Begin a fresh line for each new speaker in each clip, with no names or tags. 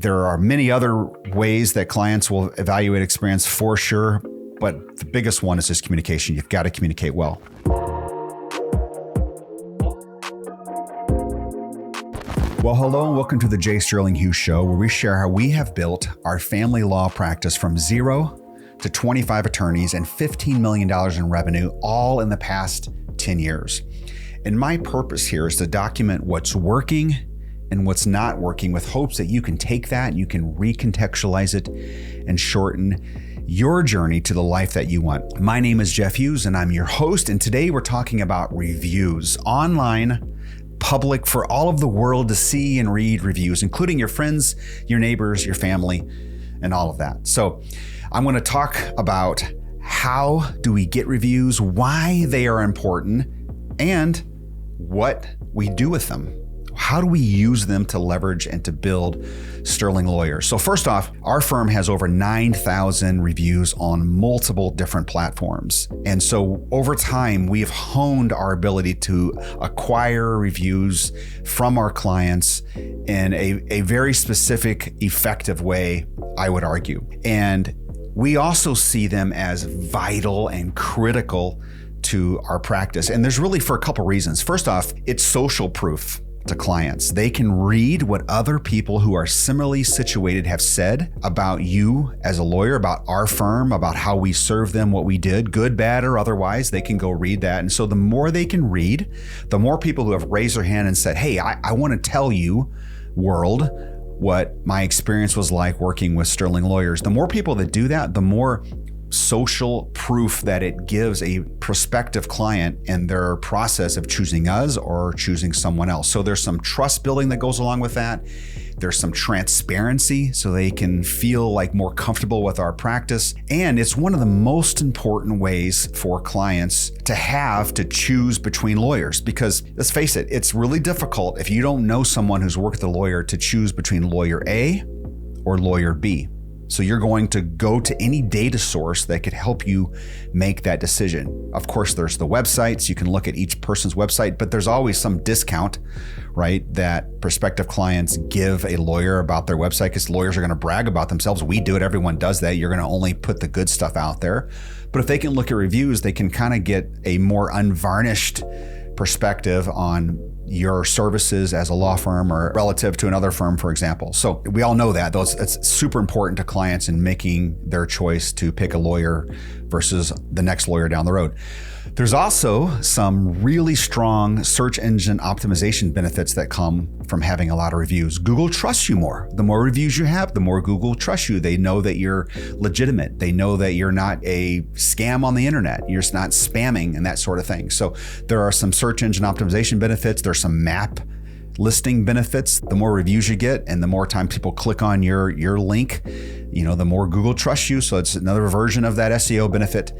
There are many other ways that clients will evaluate experience for sure, but the biggest one is just communication. You've got to communicate well. Well, hello and welcome to the J. Sterling Hughes Show, where we share how we have built our family law practice from 0 to 25 attorneys and $15 million in revenue, all in the past 10 years. And my purpose here is to document what's working and what's not working, with hopes that you can take that, you can recontextualize it and shorten your journey to the life that you want. My name is Jeff Hughes and I'm your host. And today we're talking about reviews, online, public, for all of the world to see and read reviews, including your friends, your neighbors, your family, and all of that. So I'm going to talk about how do we get reviews, why they are important, and what we do with them. How do we use them to leverage and to build sterling lawyers? So first off, our firm has over 9,000 reviews on multiple different platforms. And so over time, we've honed our ability to acquire reviews from our clients in a very specific, effective way, I would argue. And we also see them as vital and critical to our practice. And there's really for a couple reasons. First off, it's social proof to clients. They can read what other people who are similarly situated have said about you as a lawyer, about our firm, about how we serve them, what we did, good, bad, or otherwise. They can go read that. And so the more they can read, the more people who have raised their hand and said, hey, I want to tell you, world, what my experience was like working with sterling lawyers. The more people that do that, the more social proof that it gives a prospective client in their process of choosing us or choosing someone else. So there's some trust building that goes along with that. There's some transparency so they can feel like more comfortable with our practice. And it's one of the most important ways for clients to have to choose between lawyers, because let's face it, it's really difficult if you don't know someone who's worked with a lawyer to choose between lawyer A or lawyer B. So you're going to go to any data source that could help you make that decision. Of course, there's the websites. You can look at each person's website, but there's always some discount, right, that prospective clients give a lawyer about their website, because lawyers are going to brag about themselves. We do it. Everyone does that. You're going to only put the good stuff out there. But if they can look at reviews, they can kind of get a more unvarnished perspective on your services as a law firm or relative to another firm, for example. So we all know that. It's super important to clients in making their choice to pick a lawyer versus the next lawyer down the road. There's also some really strong search engine optimization benefits that come from having a lot of reviews. Google trusts you more. The more reviews you have, the more Google trusts you. They know that you're legitimate. They know that you're not a scam on the internet. You're not spamming and that sort of thing. So there are some search engine optimization benefits. There's some map listing benefits. The more reviews you get and the more time people click on your link, the more Google trusts you. So it's another version of that SEO benefit.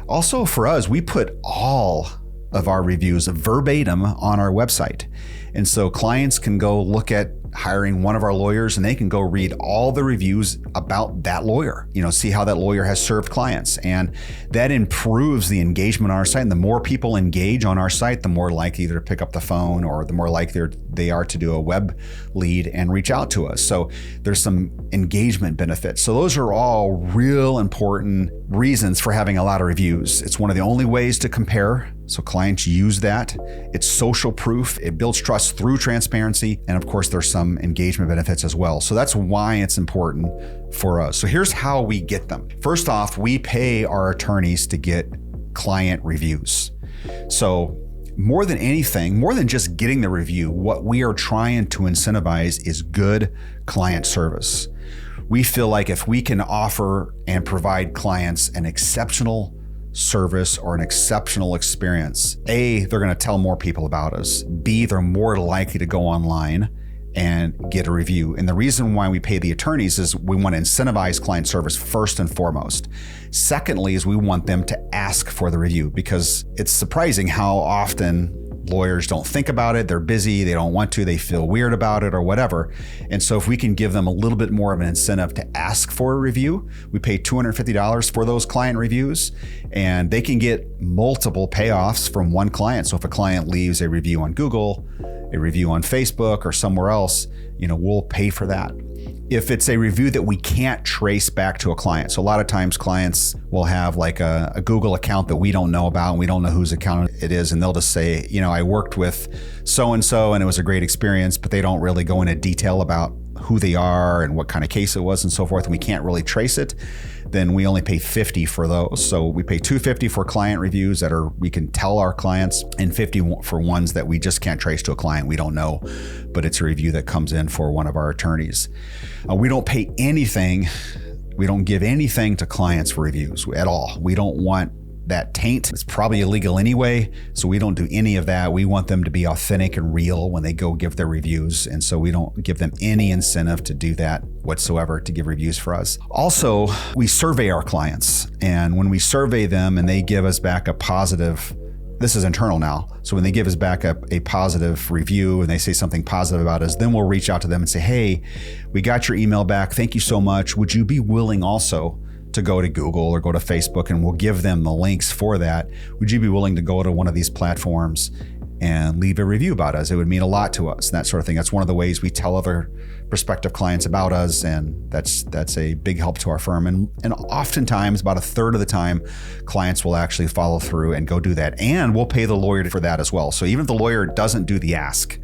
Also for us, we put all of our reviews verbatim on our website. And so clients can go look at hiring one of our lawyers and they can go read all the reviews about that lawyer, see how that lawyer has served clients. And that improves the engagement on our site. And the more people engage on our site, the more likely either to pick up the phone or the more likely they are to do a web lead and reach out to us. So there's some engagement benefits. So those are all real important reasons for having a lot of reviews. It's one of the only ways to compare. So clients use that. It's social proof. It builds trust through transparency. And of course, there's some engagement benefits as well. So that's why it's important for us. So here's how we get them. First off, we pay our attorneys to get client reviews. So more than anything, more than just getting the review, what we are trying to incentivize is good client service. We feel like if we can offer and provide clients an exceptional service or an exceptional experience, A, they're going to tell more people about us. B, they're more likely to go online and get a review. And the reason why we pay the attorneys is we want to incentivize client service first and foremost. Secondly, is we want them to ask for the review, because it's surprising how often lawyers don't think about it. They're busy. They don't want to. They feel weird about it or whatever. And so if we can give them a little bit more of an incentive to ask for a review, we pay $250 for those client reviews, and they can get multiple payoffs from one client. So if a client leaves a review on Google, a review on Facebook or somewhere else, we'll pay for that. if it's a review that we can't trace back to a client. So a lot of times clients will have like a Google account that we don't know about and we don't know whose account it is. And they'll just say, I worked with so-and-so and it was a great experience, but they don't really go into detail about who they are and what kind of case it was and so forth. And we can't really trace it. Then we only pay $50 for those. So we pay $250 for client reviews that we can tell our clients, and $50 for ones that we just can't trace to a client. We don't know, but it's a review that comes in for one of our attorneys. We don't pay anything. We don't give anything to clients for reviews at all. We don't want that taint. It's probably illegal anyway, so we don't do any of that. We want them to be authentic and real when they go give their reviews, and so we don't give them any incentive to do that whatsoever, to give reviews for us. Also, we survey our clients, and when we survey them and they give us back a positive, this is internal now, so when they give us back a positive review and they say something positive about us, then we'll reach out to them and say, hey, we got your email back. Thank you so much. Would you be willing also to go to Google or go to Facebook, and we'll give them the links for that. Would you be willing to go to one of these platforms and leave a review about us? It would mean a lot to us, and that sort of thing. That's one of the ways we tell other prospective clients about us, and that's a big help to our firm. And oftentimes, about a third of the time, clients will actually follow through and go do that, and we'll pay the lawyer for that as well. So even if the lawyer doesn't do the ask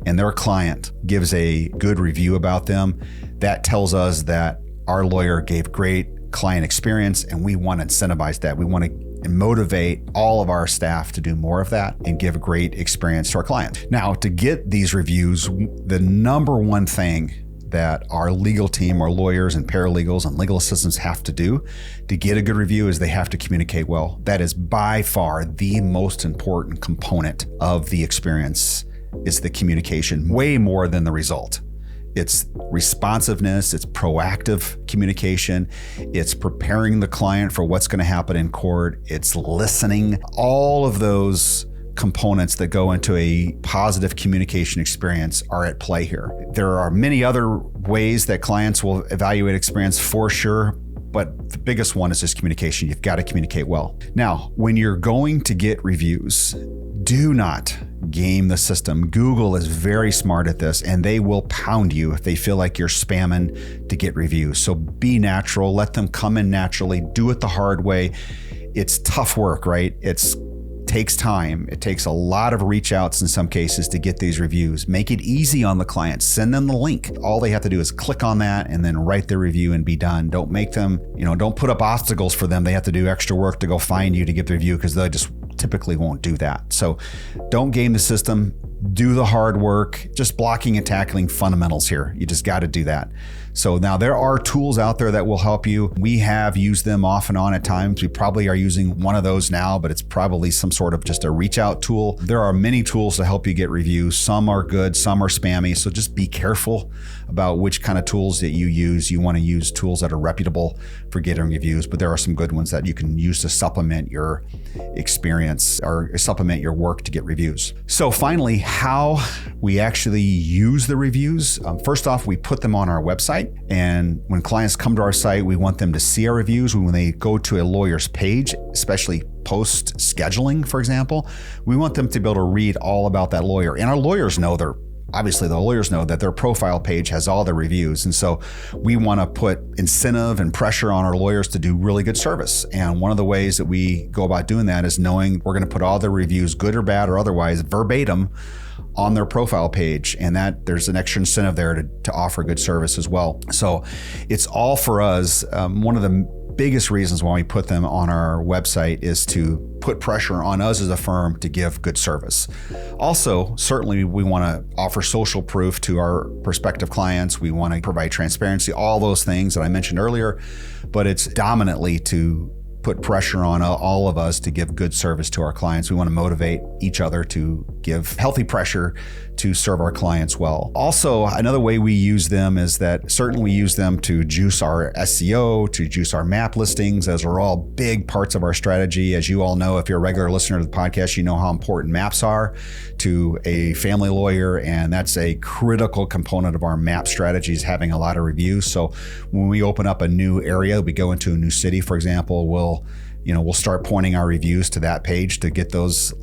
and their client gives a good review about them, that tells us that our lawyer gave great client experience, and we want to incentivize that. We want to motivate all of our staff to do more of that and give a great experience to our client. Now, to get these reviews, the number one thing that our legal team, our lawyers and paralegals and legal assistants have to do to get a good review is they have to communicate well. That is by far the most important component of the experience, is the communication, way more than the result. It's responsiveness, it's proactive communication, it's preparing the client for what's going to happen in court, it's listening. All of those components that go into a positive communication experience are at play here. There are many other ways that clients will evaluate experience for sure, but the biggest one is just communication. You've got to communicate well. Now, when you're going to get reviews, do not game the system. Google is very smart at this, and they will pound you if they feel like you're spamming to get reviews. So be natural, let them come in naturally, do it the hard way. It's tough work, right? It takes time. It takes a lot of reach outs in some cases to get these reviews. Make it easy on the client. Send them the link. All they have to do is click on that and then write their review and be done. Don't make them, don't put up obstacles for them. They have to do extra work to go find you to get the review, because they just typically won't do that. So don't game the system. Do the hard work. Just blocking and tackling fundamentals here. You just got to do that. So now there are tools out there that will help you. We have used them off and on at times. We probably are using one of those now, but it's probably some sort of just a reach out tool. There are many tools to help you get reviews. Some are good, some are spammy. So just be careful about which kind of tools that you use. You want to use tools that are reputable for getting reviews, but there are some good ones that you can use to supplement your experience or supplement your work to get reviews. So finally, how we actually use the reviews. First off, we put them on our website. And when clients come to our site, we want them to see our reviews. When they go to a lawyer's page, especially post scheduling, for example, we want them to be able to read all about that lawyer. And our lawyers know the lawyers know that their profile page has all the reviews. And so we want to put incentive and pressure on our lawyers to do really good service. And one of the ways that we go about doing that is knowing we're going to put all the reviews, good or bad or otherwise, verbatim on their profile page, and that there's an extra incentive there to offer good service as well. So it's all for us. One of the biggest reasons why we put them on our website is to put pressure on us as a firm to give good service. Also, certainly we want to offer social proof to our prospective clients. We want to provide transparency, all those things that I mentioned earlier, but it's dominantly to put pressure on all of us to give good service to our clients. We want to motivate each other to give healthy pressure to serve our clients well. Also, another way we use them is that certainly we use them to juice our SEO, to juice our map listings. Those are all big parts of our strategy. As you all know, if you're a regular listener to the podcast, you know how important maps are to a family lawyer, and that's a critical component of our map strategy, is having a lot of reviews. So when we open up a new area, we go into a new city, for example, we'll start pointing our reviews to that page to get those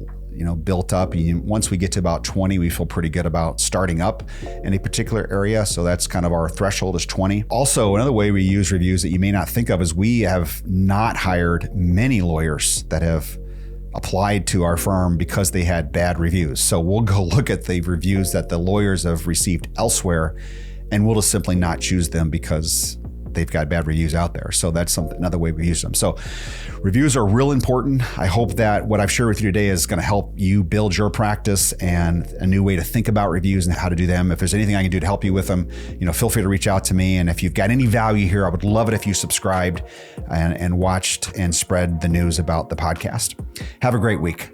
built up. Once we get to about 20, we feel pretty good about starting up in a particular area. So that's kind of our threshold is 20. Also, another way we use reviews that you may not think of is we have not hired many lawyers that have applied to our firm because they had bad reviews. So we'll go look at the reviews that the lawyers have received elsewhere, and we'll just simply not choose them because they've got bad reviews out there. So that's another way we use them. So reviews are real important. I hope that what I've shared with you today is going to help you build your practice and a new way to think about reviews and how to do them. If there's anything I can do to help you with them, feel free to reach out to me. And if you've got any value here, I would love it if you subscribed and watched and spread the news about the podcast. Have a great week.